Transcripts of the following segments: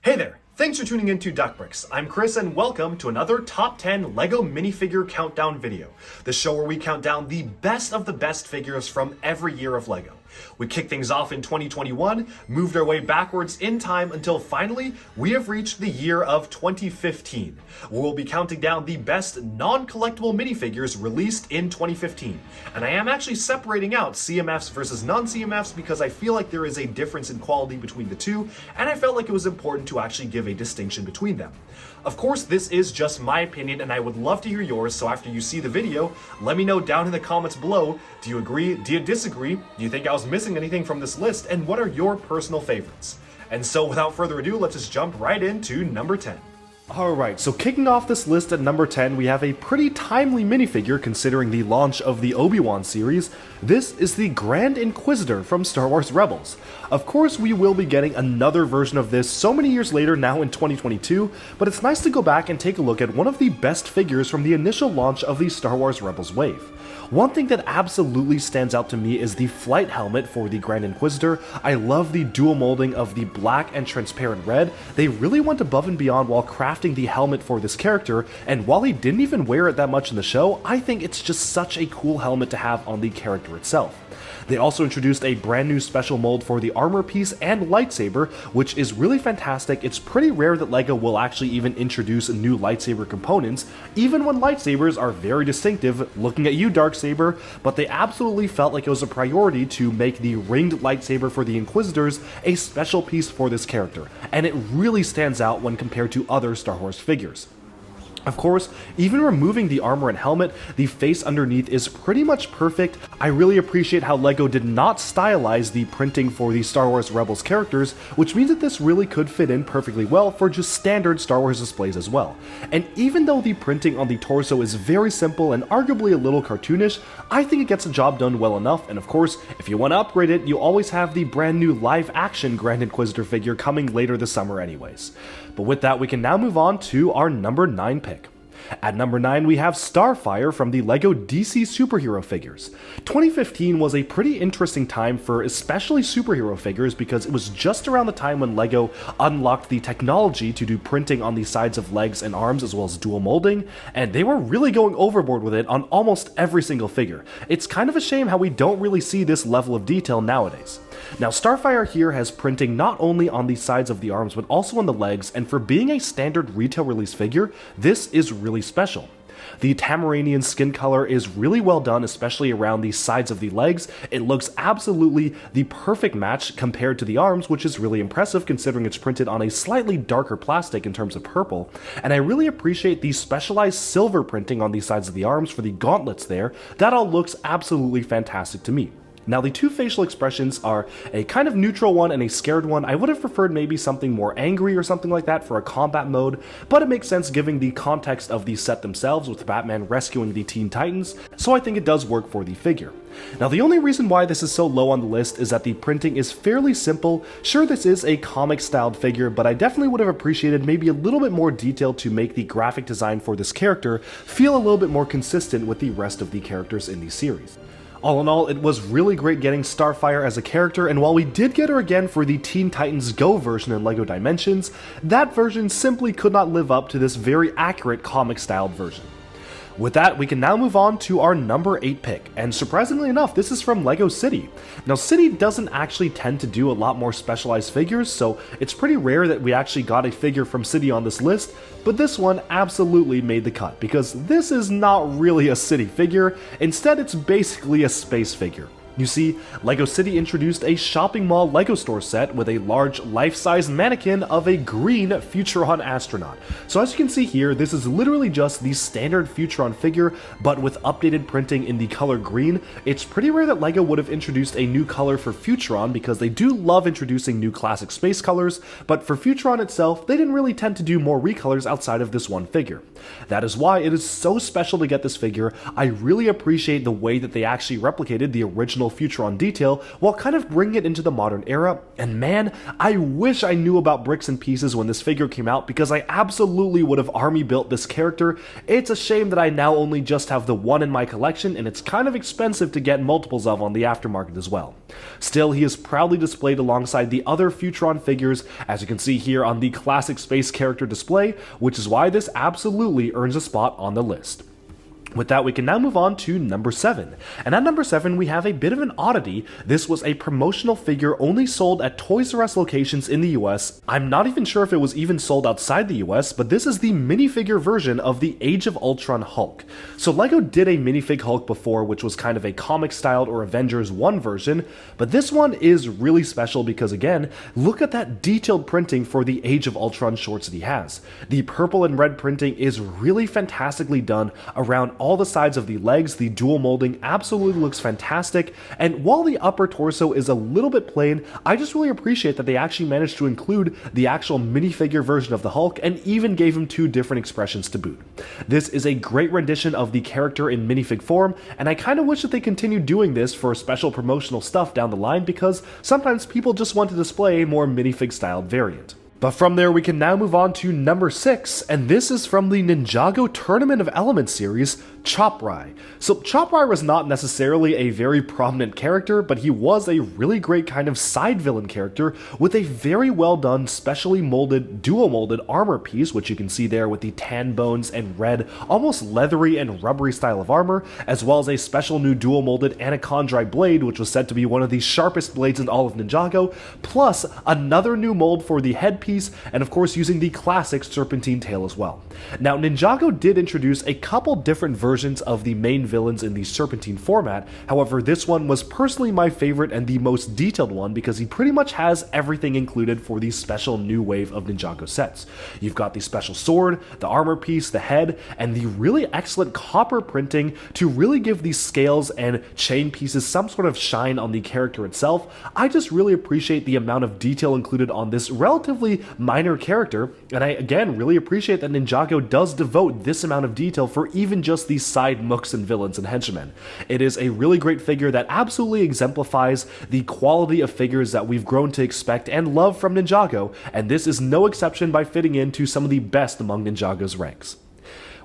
Hey there! Thanks for tuning in to Duckbricks. I'm Chris and welcome to another Top 10 LEGO Minifigure Countdown video, the show where we count down the best of the best figures from every year of LEGO. We kicked things off in 2021, moved our way backwards in time until finally we have reached the year of 2015, where we'll be counting down the best non-collectible minifigures released in 2015. And I am actually separating out CMFs versus non-CMFs because I feel like there is a difference in quality between the two, and I felt like it was important to actually give a distinction between them. Of course, this is just my opinion and I would love to hear yours, so after you see the video, let me know down in the comments below, do you agree, do you disagree, do you think I was missing anything from this list, and what are your personal favorites? And so without further ado, let's just jump right into number 10. Alright, so kicking off this list at number 10, we have a pretty timely minifigure considering the launch of the Obi-Wan series. This is the Grand Inquisitor from Star Wars Rebels. Of course, we will be getting another version of this so many years later now in 2022, but it's nice to go back and take a look at one of the best figures from the initial launch of the Star Wars Rebels wave. One thing that absolutely stands out to me is the flight helmet for the Grand Inquisitor. I love the dual molding of the black and transparent red. They really went above and beyond while crafting the helmet for this character, and while he didn't even wear it that much in the show, I think it's just such a cool helmet to have on the character itself. They also introduced a brand new special mold for the armor piece and lightsaber, which is really fantastic. It's pretty rare that LEGO will actually even introduce new lightsaber components, even when lightsabers are very distinctive, looking at you Darksaber, but they absolutely felt like it was a priority to make the ringed lightsaber for the Inquisitors a special piece for this character, and it really stands out when compared to other Star Wars figures. Of course, even removing the armor and helmet, the face underneath is pretty much perfect. I really appreciate how LEGO did not stylize the printing for the Star Wars Rebels characters, which means that this really could fit in perfectly well for just standard Star Wars displays as well. And even though the printing on the torso is very simple and arguably a little cartoonish, I think it gets the job done well enough, and of course, if you want to upgrade it, you always have the brand new live-action Grand Inquisitor figure coming later this summer anyways. But with that, we can now move on to our number 9 pick. At number 9, we have Starfire from the LEGO DC superhero figures. 2015 was a pretty interesting time for especially superhero figures because it was just around the time when LEGO unlocked the technology to do printing on the sides of legs and arms as well as dual molding, and they were really going overboard with it on almost every single figure. It's kind of a shame how we don't really see this level of detail nowadays. Now, Starfire here has printing not only on the sides of the arms but also on the legs, and for being a standard retail release figure, this is really special. The Tamaranian skin color is really well done, especially around the sides of the legs. It looks absolutely the perfect match compared to the arms, which is really impressive considering it's printed on a slightly darker plastic in terms of purple. And I really appreciate the specialized silver printing on the sides of the arms for the gauntlets there. That all looks absolutely fantastic to me. Now, the two facial expressions are a kind of neutral one and a scared one. I would have preferred maybe something more angry or something like that for a combat mode, but it makes sense given the context of the set themselves with Batman rescuing the Teen Titans, so I think it does work for the figure. Now, the only reason why this is so low on the list is that the printing is fairly simple. Sure, this is a comic-styled figure, but I definitely would have appreciated maybe a little bit more detail to make the graphic design for this character feel a little bit more consistent with the rest of the characters in the series. All in all, it was really great getting Starfire as a character, and while we did get her again for the Teen Titans Go version in LEGO Dimensions, that version simply could not live up to this very accurate comic-styled version. With that, we can now move on to our number 8 pick, and surprisingly enough, this is from LEGO City. Now, City doesn't actually tend to do a lot more specialized figures, so it's pretty rare that we actually got a figure from City on this list, but this one absolutely made the cut, because this is not really a City figure, instead it's basically a space figure. You see, LEGO City introduced a shopping mall LEGO store set with a large life-size mannequin of a green Futuron astronaut. So as you can see here, this is literally just the standard Futuron figure, but with updated printing in the color green. It's pretty rare that LEGO would have introduced a new color for Futuron because they do love introducing new classic space colors, but for Futuron itself, they didn't really tend to do more recolors outside of this one figure. That is why it is so special to get this figure. I really appreciate the way that they actually replicated the original original Futuron detail while kind of bringing it into the modern era, and man, I wish I knew about Bricks and Pieces when this figure came out because I absolutely would have army built this character. It's a shame that I now only just have the one in my collection, and it's kind of expensive to get multiples of on the aftermarket as well. Still, he is proudly displayed alongside the other Futuron figures, as you can see here on the classic space character display, which is why this absolutely earns a spot on the list. With that, we can now move on to number 7. And at number 7, we have a bit of an oddity. This was a promotional figure only sold at Toys R Us locations in the US. I'm not even sure if it was even sold outside the US, but this is the minifigure version of the Age of Ultron Hulk. So LEGO did a minifig Hulk before, which was kind of a comic-styled or Avengers 1 version, but this one is really special because, again, look at that detailed printing for the Age of Ultron shorts that he has. The purple and red printing is really fantastically done around all the sides of the legs. The dual molding absolutely looks fantastic, and while the upper torso is a little bit plain, I just really appreciate that they actually managed to include the actual minifigure version of the Hulk and even gave him 2 different expressions to boot. This is a great rendition of the character in minifig form, and I kind of wish that they continued doing this for special promotional stuff down the line because sometimes people just want to display a more minifig styled variant. But from there, we can now move on to number 6, and this is from the Ninjago Tournament of Elements series, Chopra. So Chopra was not necessarily a very prominent character, but he was a really great kind of side villain character with a very well done, specially molded, dual molded armor piece, which you can see there with the tan bones and red, almost leathery and rubbery style of armor, as well as a special new dual molded Anachondri blade, which was said to be one of the sharpest blades in all of Ninjago, plus another new mold for the headpiece, and of course using the classic serpentine tail as well. Now, Ninjago did introduce a couple different versions of the main villains in the serpentine format. However, this one was personally my favorite and the most detailed one because he pretty much has everything included for the special new wave of Ninjago sets. You've got the special sword, the armor piece, the head, and the really excellent copper printing to really give these scales and chain pieces some sort of shine on the character itself. I just really appreciate the amount of detail included on this relatively minor character, and I again really appreciate that Ninjago does devote this amount of detail for even just these side mooks and villains and henchmen. It is a really great figure that absolutely exemplifies the quality of figures that we've grown to expect and love from Ninjago, and this is no exception by fitting into some of the best among Ninjago's ranks.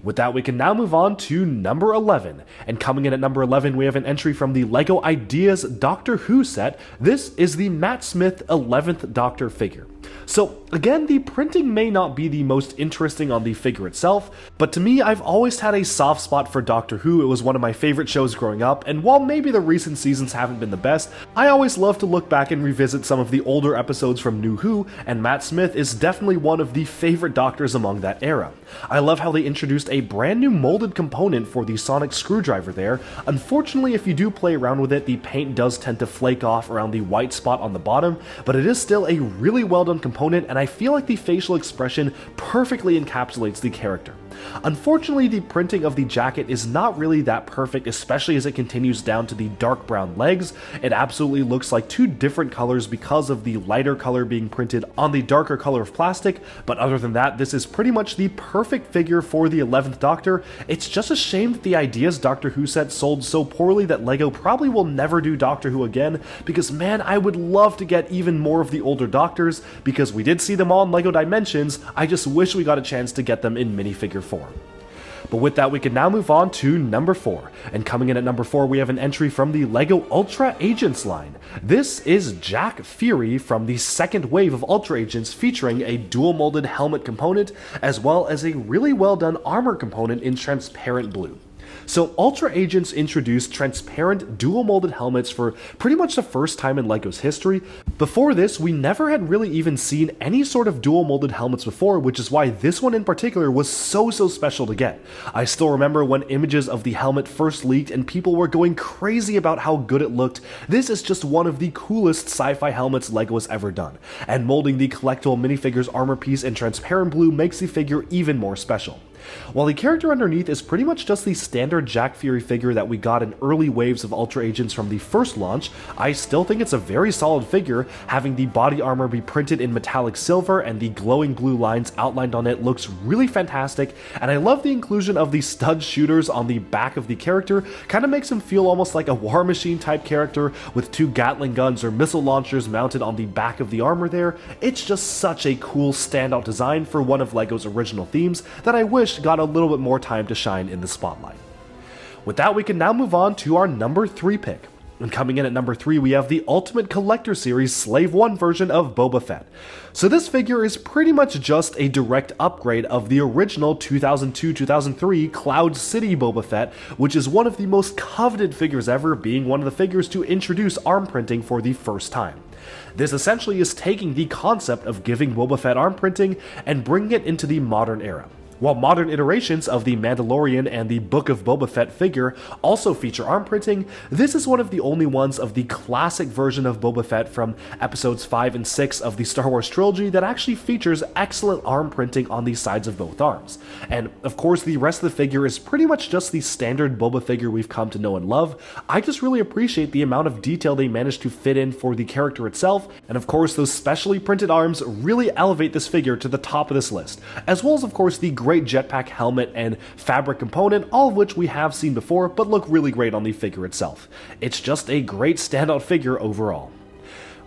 With that, we can now move on to number 11. And coming in at number 11, we have an entry from the LEGO Ideas Doctor Who set. This is the Matt Smith 11th Doctor figure. So again, the printing may not be the most interesting on the figure itself, but to me, I've always had a soft spot for Doctor Who. It was one of my favorite shows growing up, and while maybe the recent seasons haven't been the best, I always love to look back and revisit some of the older episodes from New Who, and Matt Smith is definitely one of the favorite Doctors among that era. I love how they introduced a brand new molded component for the sonic screwdriver there. Unfortunately, if you do play around with it, the paint does tend to flake off around the white spot on the bottom, but it is still a really well done component, and I feel like the facial expression perfectly encapsulates the character. Unfortunately, the printing of the jacket is not really that perfect, especially as it continues down to the dark brown legs. It absolutely looks like 2 different colors because of the lighter color being printed on the darker color of plastic, but other than that, this is pretty much the perfect figure for the 11th Doctor. It's just a shame that the Ideas Doctor Who set sold so poorly that LEGO probably will never do Doctor Who again, because man, I would love to get even more of the older Doctors, because we did see them all in LEGO Dimensions. I just wish we got a chance to get them in minifigure form. But with that, we can now move on to number 4. And coming in at number 4, we have an entry from the LEGO Ultra Agents line. This is Jack Fury from the second wave of Ultra Agents, featuring a dual molded helmet component, as well as a really well done armor component in transparent blue. So Ultra Agents introduced transparent dual molded helmets for pretty much the first time in LEGO's history. Before this, we never had really even seen any sort of dual molded helmets before, which is why this one in particular was so special to get. I still remember when images of the helmet first leaked and people were going crazy about how good it looked. This is just one of the coolest sci-fi helmets LEGO has ever done, and molding the collectible minifigure's armor piece in transparent blue makes the figure even more special. While the character underneath is pretty much just the standard Jack Fury figure that we got in early waves of Ultra Agents from the first launch, I still think it's a very solid figure. Having the body armor be printed in metallic silver and the glowing blue lines outlined on it looks really fantastic, and I love the inclusion of the stud shooters on the back of the character. Kind of makes him feel almost like a War Machine type character with 2 Gatling guns or missile launchers mounted on the back of the armor there. It's just such a cool standout design for one of LEGO's original themes that I wish got a little bit more time to shine in the spotlight. With that, we can now move on to our number 3 pick. And coming in at number 3, we have the Ultimate Collector Series Slave 1 version of Boba Fett. So this figure is pretty much just a direct upgrade of the original 2002-2003 Cloud City Boba Fett, which is one of the most coveted figures ever, being one of the figures to introduce arm printing for the first time. This essentially is taking the concept of giving Boba Fett arm printing and bringing it into the modern era. While modern iterations of the Mandalorian and the Book of Boba Fett figure also feature arm printing, this is one of the only ones of the classic version of Boba Fett from episodes 5 and 6 of the Star Wars trilogy that actually features excellent arm printing on the sides of both arms. And of course, the rest of the figure is pretty much just the standard Boba figure we've come to know and love. I just really appreciate the amount of detail they managed to fit in for the character itself, and of course, those specially printed arms really elevate this figure to the top of this list, as well as of course the great jetpack helmet and fabric component, all of which we have seen before but look really great on the figure itself. It's just a great standout figure overall.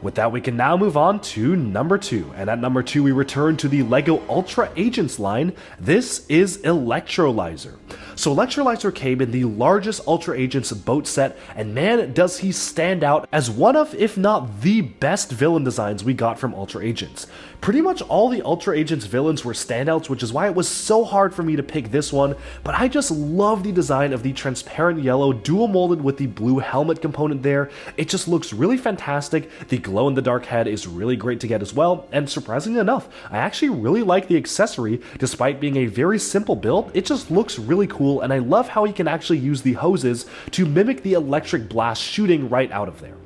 With that, we can now move on to number 2, and at number 2 we return to the LEGO Ultra Agents line. This is Electrolyzer. So Electrolyzer came in the largest Ultra Agents boat set, and man does he stand out as one of, if not the best villain designs we got from Ultra Agents. Pretty much all the Ultra Agents villains were standouts, which is why it was so hard for me to pick this one, but I just love the design of the transparent yellow dual molded with the blue helmet component there. It just looks really fantastic. The glow-in-the-dark head is really great to get as well, and surprisingly enough, I actually really like the accessory. Despite being a very simple build, it just looks really cool, and I love how he can actually use the hoses to mimic the electric blast shooting right out of there.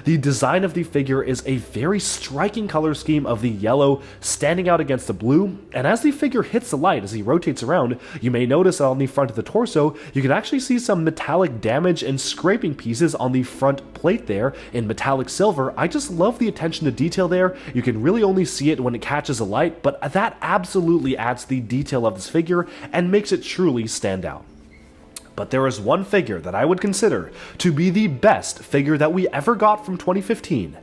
The design of the figure is a very striking color scheme of the yellow standing out against the blue, and as the figure hits the light as he rotates around, you may notice that on the front of the torso, you can actually see some metallic damage and scraping pieces on the front plate there in metallic silver. I just love the attention to detail there. You can really only see it when it catches the light, but that absolutely adds the detail of this figure and makes it truly stand out. But there is one figure that I would consider to be the best figure that we ever got from 2015,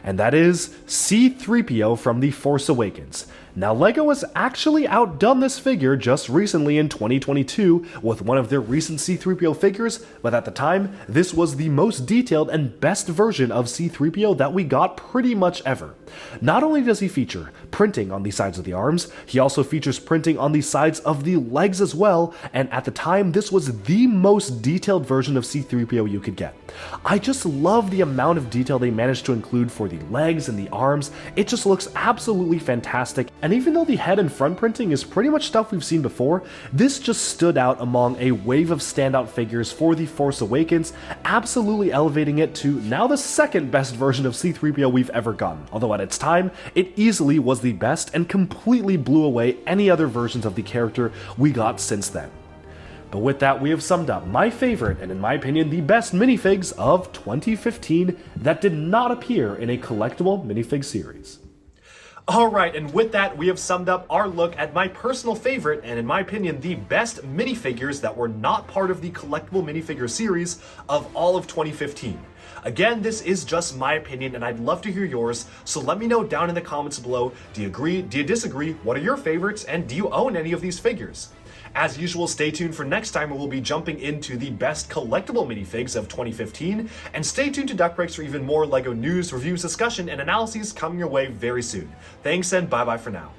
and that is C-3PO from The Force Awakens. Now, LEGO has actually outdone this figure just recently in 2022 with one of their recent C-3PO figures, but at the time, this was the most detailed and best version of C-3PO that we got pretty much ever. Not only does he feature printing on the sides of the arms, he also features printing on the sides of the legs as well, and at the time, this was the most detailed version of C-3PO you could get. I just love the amount of detail they managed to include for the legs and the arms. It just looks absolutely fantastic, and even though the head and front printing is pretty much stuff we've seen before, this just stood out among a wave of standout figures for The Force Awakens, absolutely elevating it to now the second best version of C-3PO we've ever gotten, although at its time, it easily was the best and completely blew away any other versions of the character we got since then. But with that, we have summed up my favorite, and in my opinion, the best minifigs of 2015 that did not appear in a collectible minifig series. Alright, and with that, we have summed up our look at my personal favorite, and in my opinion, the best minifigures that were not part of the collectible minifigure series of all of 2015. Again, this is just my opinion, and I'd love to hear yours, so let me know down in the comments below. Do you agree? Do you disagree? What are your favorites? And do you own any of these figures? As usual, stay tuned for next time where we'll be jumping into the best collectible minifigs of 2015, and stay tuned to Duck Breaks for even more LEGO news, reviews, discussion, and analyses coming your way very soon. Thanks, and bye-bye for now.